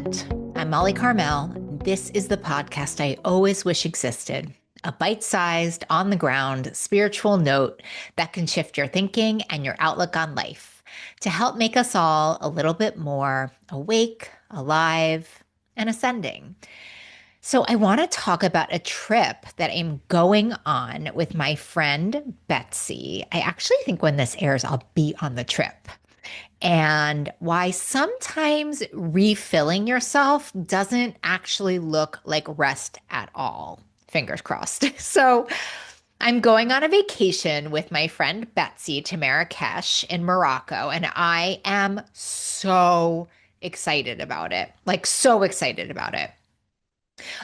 Present. I'm Molly Carmel. This is the podcast I always wish existed. A bite-sized, on-the-ground, spiritual note that can shift your thinking and your outlook on life to help make us all a little bit more awake, alive, and ascending. So I want to talk about a trip that I'm going on with my friend Betsy. I actually think when this airs, I'll be on the trip and why sometimes refilling yourself doesn't actually look like rest at all. Fingers crossed. So, I'm going on a vacation with my friend Betsy to Marrakesh in Morocco, and I am so excited about it. Like, so excited about it.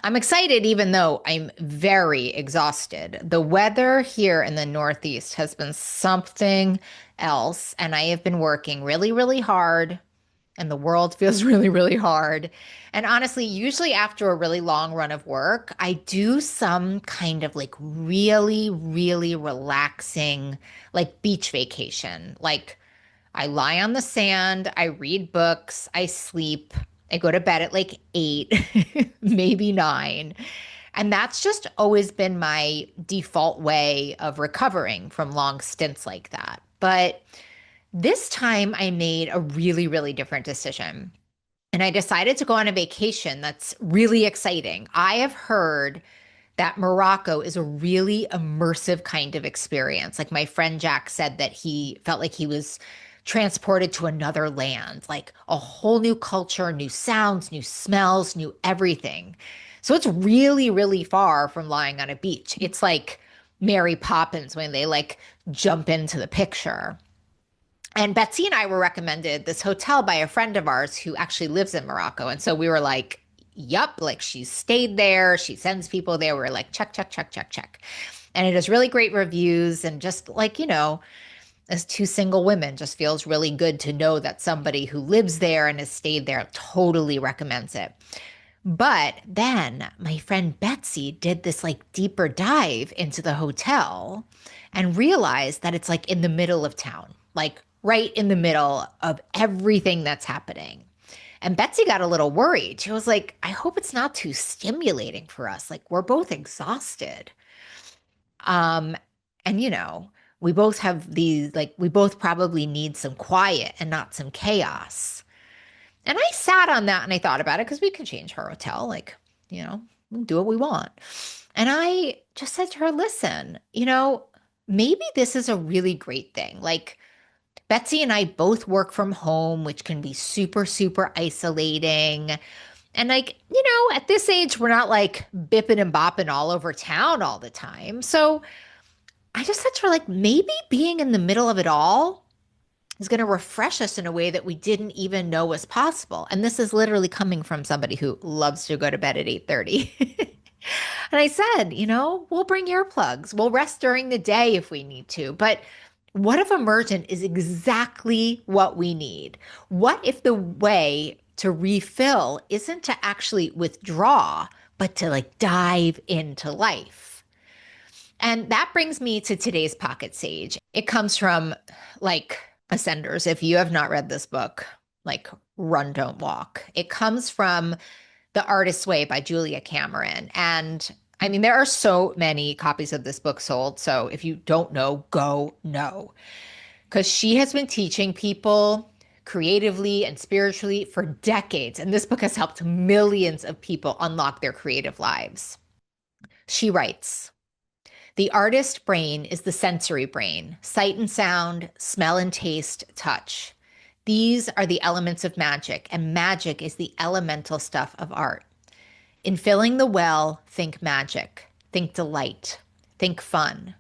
I'm excited even though I'm very exhausted. The weather here in the Northeast has been something else, and I have been working really, really hard, and the world feels really, really hard. And honestly, usually after a really long run of work, I do some kind of like really, really relaxing, like beach vacation. Like I lie on the sand, I read books, I sleep, I go to bed at like 8, maybe 9. And that's just always been my default way of recovering from long stints like that. But this time I made a really, really different decision. And I decided to go on a vacation that's really exciting. I have heard that Morocco is a really immersive kind of experience. Like my friend Jack said that he felt like he was transported to another land, like a whole new culture, new sounds, new smells, new everything. So it's really, really far from lying on a beach. It's like Mary Poppins when they like jump into the picture. And Betsy and I were recommended this hotel by a friend of ours who actually lives in Morocco. And so we were like, yup, like she's stayed there. She sends people there. We're like, check, check, check, check, check. And it has really great reviews. And just like, as two single women, just feels really good to know that somebody who lives there and has stayed there totally recommends it. But then my friend Betsy did this like deeper dive into the hotel and realized that it's like in the middle of town, like right in the middle of everything that's happening. And Betsy got a little worried. She was like, I hope it's not too stimulating for us. Like we're both exhausted. Um, and we both have these, like, we both probably need some quiet and not some chaos. And I sat on that and I thought about it because we could change her hotel. Like, we can do what we want. And I just said to her, listen, maybe this is a really great thing. Like, Betsy and I both work from home, which can be super, super isolating. And like, at this age, we're not like bipping and bopping all over town all the time. So I just said to her, like, maybe being in the middle of it all is going to refresh us in a way that we didn't even know was possible. And this is literally coming from somebody who loves to go to bed at 8:30. And I said, we'll bring earplugs. We'll rest during the day if we need to. But what if immersion is exactly what we need? What if the way to refill isn't to actually withdraw, but to like dive into life? And that brings me to today's Pocket Sage. It comes from like Ascenders. If you have not read this book, like run, don't walk. It comes from The Artist's Way by Julia Cameron. And I mean, there are so many copies of this book sold. So if you don't know, go know. Because she has been teaching people creatively and spiritually for decades. And this book has helped millions of people unlock their creative lives. She writes, the artist brain is the sensory brain, sight and sound, smell and taste, touch. These are the elements of magic, and magic is the elemental stuff of art. In filling the well, think magic, think delight, think fun.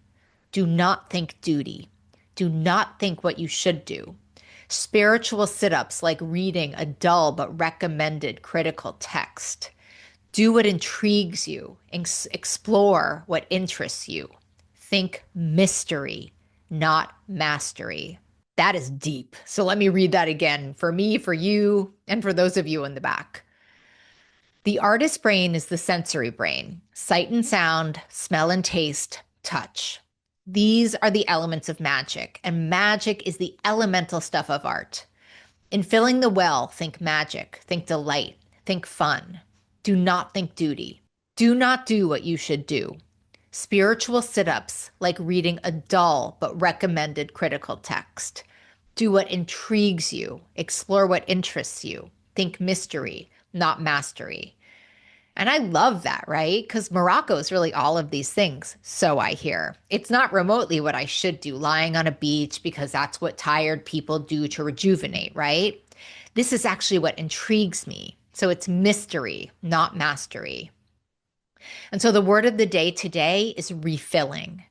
Do not think duty. Do not think what you should do. Spiritual sit-ups like reading a dull but recommended critical text. Do what intrigues you. Explore what interests you. Think mystery, not mastery. That is deep. So let me read that again for me, for you, and for those of you in the back. The artist's brain is the sensory brain, sight and sound, smell and taste, touch. These are the elements of magic, and magic is the elemental stuff of art. In filling the well, think magic, think delight, Think fun. Do not think duty. Do not do what you should do. Spiritual sit ups like reading a dull but recommended critical text. Do what intrigues you. Explore what interests you. Think mystery, not mastery. And I love that, right? Because Morocco is really all of these things. So I hear. It's not remotely what I should do, lying on a beach because that's what tired people do to rejuvenate, right? This is actually what intrigues me. So it's mystery, not mastery. And so the word of the day today is refilling.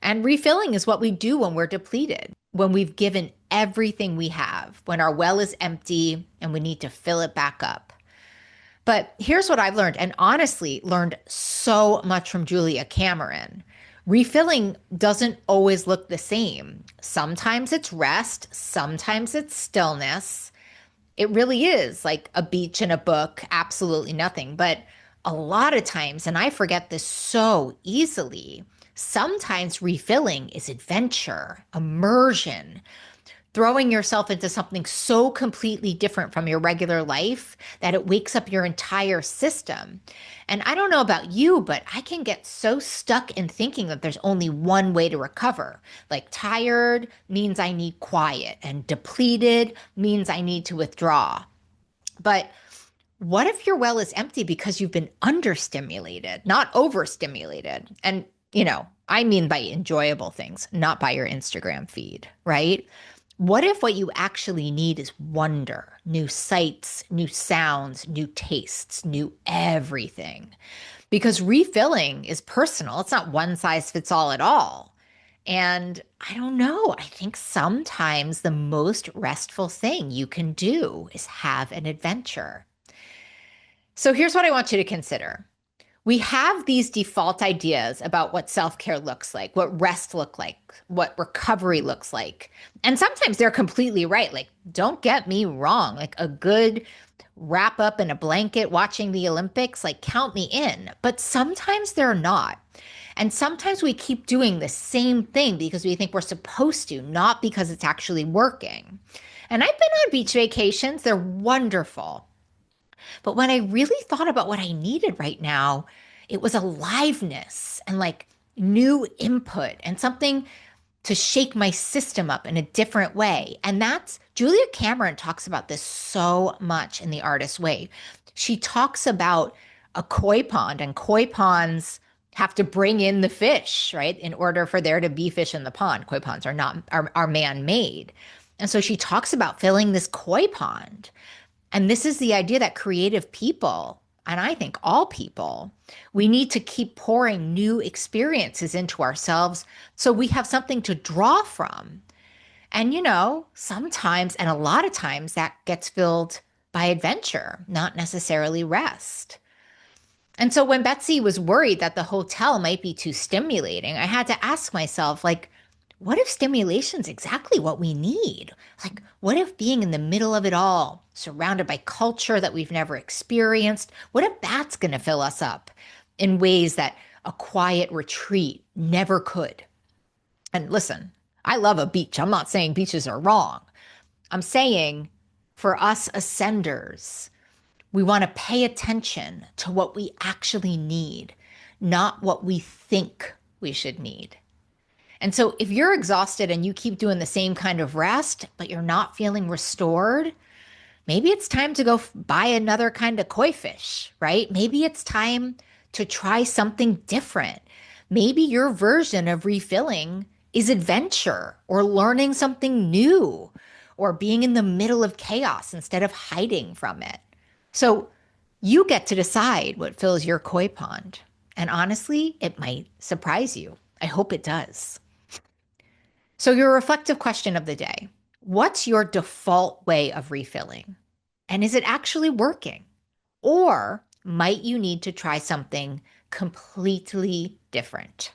And refilling is what we do when we're depleted, when we've given everything we have, when our well is empty and we need to fill it back up. But here's what I've learned, and honestly learned so much from Julia Cameron. Refilling doesn't always look the same. Sometimes it's rest, sometimes it's stillness. It really is like a beach and a book, absolutely nothing. But a lot of times, and I forget this so easily, sometimes refilling is adventure, immersion, throwing yourself into something so completely different from your regular life that it wakes up your entire system. And I don't know about you, but I can get so stuck in thinking that there's only one way to recover. Like tired means I need quiet, and depleted means I need to withdraw. But what if your well is empty because you've been understimulated, not overstimulated? And, I mean by enjoyable things, not by your Instagram feed, right? What if what you actually need is wonder, new sights, new sounds, new tastes, new everything? Because refilling is personal. It's not one size fits all at all. And I don't know. I think sometimes the most restful thing you can do is have an adventure. So here's what I want you to consider. We have these default ideas about what self-care looks like, what rest looks like, what recovery looks like. And sometimes they're completely right. Like, don't get me wrong, like a good wrap up in a blanket watching the Olympics, like count me in. But sometimes they're not. And sometimes we keep doing the same thing because we think we're supposed to, not because it's actually working. And I've been on beach vacations. They're wonderful. But when I really thought about what I needed right now, it was aliveness and like new input and something to shake my system up in a different way. And that's Julia Cameron talks about this so much in The Artist's Way. She talks about a koi pond, and koi ponds have to bring in the fish, right? In order for there to be fish in the pond. Koi ponds are man-made. And so she talks about filling this koi pond. And this is the idea that creative people, and I think all people, we need to keep pouring new experiences into ourselves so we have something to draw from. And, sometimes and a lot of times that gets filled by adventure, not necessarily rest. And so when Betsy was worried that the hotel might be too stimulating, I had to ask myself, like, what if stimulation's exactly what we need? Like, what if being in the middle of it all, surrounded by culture that we've never experienced, what if that's going to fill us up in ways that a quiet retreat never could? And listen, I love a beach. I'm not saying beaches are wrong. I'm saying for us ascenders, we want to pay attention to what we actually need, not what we think we should need. And so if you're exhausted and you keep doing the same kind of rest, but you're not feeling restored, maybe it's time to go buy another kind of koi fish, right? Maybe it's time to try something different. Maybe your version of refilling is adventure or learning something new or being in the middle of chaos instead of hiding from it. So you get to decide what fills your koi pond. And honestly, it might surprise you. I hope it does. So your reflective question of the day, what's your default way of refilling? And is it actually working? Or might you need to try something completely different?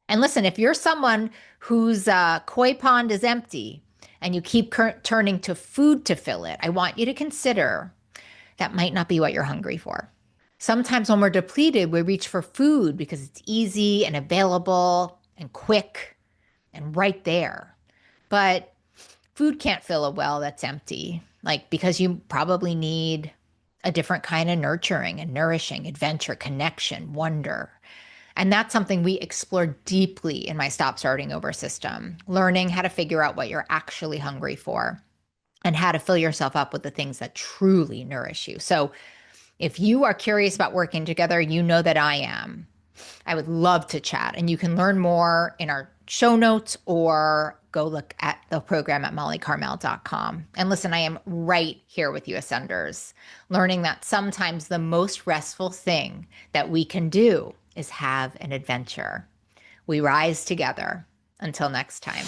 And listen, if you're someone whose koi pond is empty and you keep turning to food to fill it, I want you to consider that might not be what you're hungry for. Sometimes when we're depleted, we reach for food because it's easy and available and quick and right there. But food can't fill a well that's empty, like because you probably need a different kind of nurturing and nourishing, adventure, connection, wonder. And that's something we explore deeply in my Stop Starting Over system, learning how to figure out what you're actually hungry for and how to fill yourself up with the things that truly nourish you. So if you are curious about working together, you know that I am. I would love to chat, and you can learn more in our show notes or go look at the program at mollycarmel.com. And listen, I am right here with you, Ascenders, learning that sometimes the most restful thing that we can do is have an adventure. We rise together. Until next time.